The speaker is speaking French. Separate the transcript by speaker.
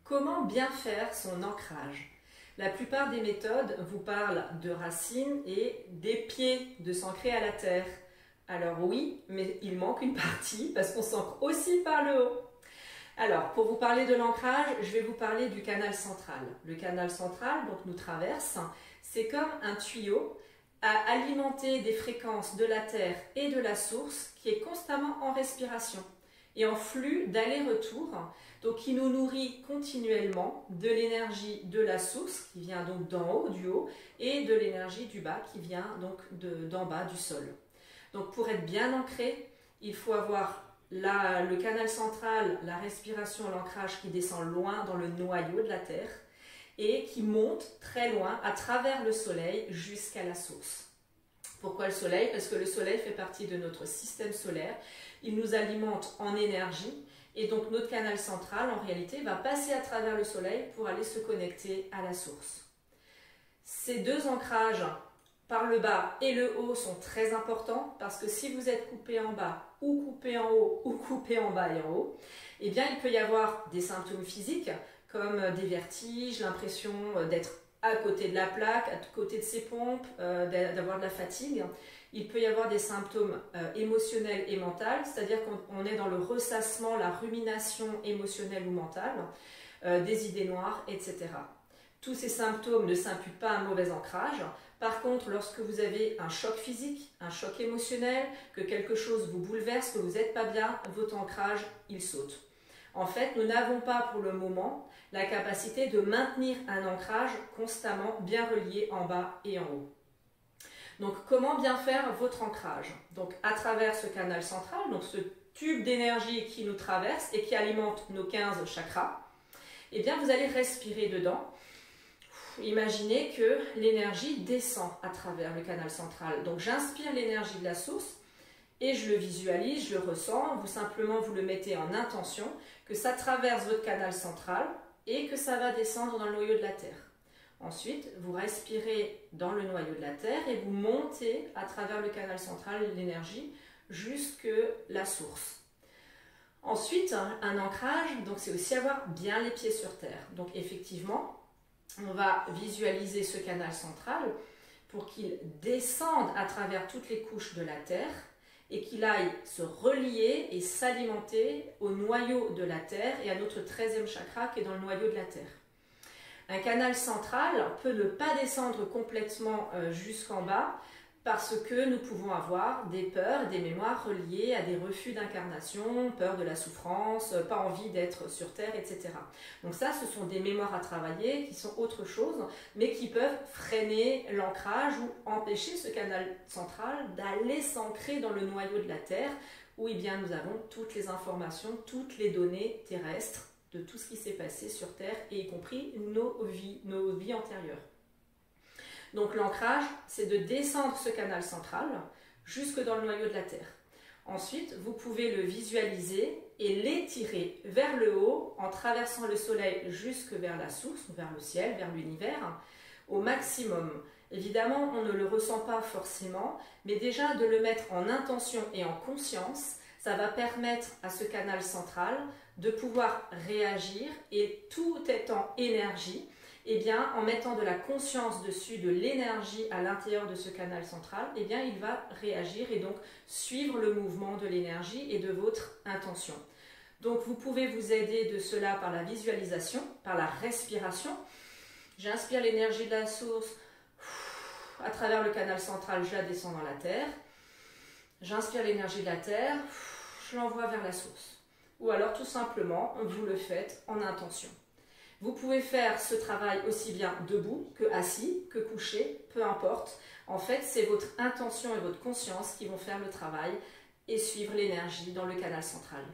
Speaker 1: Comment bien faire son ancrage? La plupart des méthodes vous parlent de racines et des pieds, de s'ancrer à la terre. Alors oui, mais il manque une partie parce qu'on s'ancre aussi par le haut. Alors, pour vous parler de l'ancrage, je vais vous parler du canal central. Le canal central, donc, nous traverse, c'est comme un tuyau à alimenter des fréquences de la terre et de la source qui est constamment en respiration et en flux d'aller-retour, donc qui nous nourrit continuellement de l'énergie de la source qui vient donc d'en haut, du haut, et de l'énergie du bas qui vient donc d'en bas du sol. Donc pour être bien ancré, il faut avoir le canal central, la respiration, l'ancrage qui descend loin dans le noyau de la terre et qui monte très loin à travers le soleil jusqu'à la source. Pourquoi le soleil? Parce que le soleil fait partie de notre système solaire, il nous alimente en énergie et donc notre canal central en réalité va passer à travers le soleil pour aller se connecter à la source. Ces deux ancrages par le bas et le haut sont très importants parce que si vous êtes coupé en bas ou coupé en haut ou coupé en bas et en haut, eh bien il peut y avoir des symptômes physiques comme des vertiges, l'impression d'être à côté de la plaque, à côté de ses pompes, d'avoir de la fatigue. Il peut y avoir des symptômes émotionnels et mentaux, c'est-à-dire qu'on est dans le ressassement, la rumination émotionnelle ou mentale, des idées noires, etc. Tous ces symptômes ne s'imputent pas à un mauvais ancrage. Par contre, lorsque vous avez un choc physique, un choc émotionnel, que quelque chose vous bouleverse, que vous n'êtes pas bien, votre ancrage, il saute. En fait, nous n'avons pas pour le moment la capacité de maintenir un ancrage constamment bien relié en bas et en haut. Donc, comment bien faire votre ancrage? Donc, à travers ce canal central, donc ce tube d'énergie qui nous traverse et qui alimente nos 15 chakras, eh bien, vous allez respirer dedans. Imaginez que l'énergie descend à travers le canal central. Donc, j'inspire l'énergie de la source et je le visualise, je le ressens. Vous le mettez en intention que ça traverse votre canal central et que ça va descendre dans le noyau de la Terre. Ensuite, vous respirez dans le noyau de la Terre et vous montez à travers le canal central l'énergie jusque la source. Ensuite, un ancrage, donc c'est aussi avoir bien les pieds sur terre. Donc effectivement, on va visualiser ce canal central pour qu'il descende à travers toutes les couches de la Terre et qu'il aille se relier et s'alimenter au noyau de la Terre et à notre 13e chakra qui est dans le noyau de la Terre. Un canal central peut ne pas descendre complètement jusqu'en bas parce que nous pouvons avoir des peurs, des mémoires reliées à des refus d'incarnation, peur de la souffrance, pas envie d'être sur Terre, etc. Donc ça, ce sont des mémoires à travailler qui sont autre chose, mais qui peuvent freiner l'ancrage ou empêcher ce canal central d'aller s'ancrer dans le noyau de la Terre, où eh bien, nous avons toutes les informations, toutes les données terrestres de tout ce qui s'est passé sur Terre, et y compris nos vies antérieures. Donc l'ancrage, c'est de descendre ce canal central jusque dans le noyau de la Terre. Ensuite, vous pouvez le visualiser et l'étirer vers le haut en traversant le soleil jusque vers la source, vers le ciel, vers l'univers, au maximum. Évidemment, on ne le ressent pas forcément, mais déjà de le mettre en intention et en conscience, ça va permettre à ce canal central de pouvoir réagir et tout étant énergie, eh bien, en mettant de la conscience dessus, de l'énergie à l'intérieur de ce canal central, eh bien, il va réagir et donc suivre le mouvement de l'énergie et de votre intention. Donc, vous pouvez vous aider de cela par la visualisation, par la respiration. J'inspire l'énergie de la source à travers le canal central, je la descends dans la terre. J'inspire l'énergie de la terre, je l'envoie vers la source. Ou alors, tout simplement, vous le faites en intention. Vous pouvez faire ce travail aussi bien debout que assis, que couché, peu importe. En fait, c'est votre intention et votre conscience qui vont faire le travail et suivre l'énergie dans le canal central.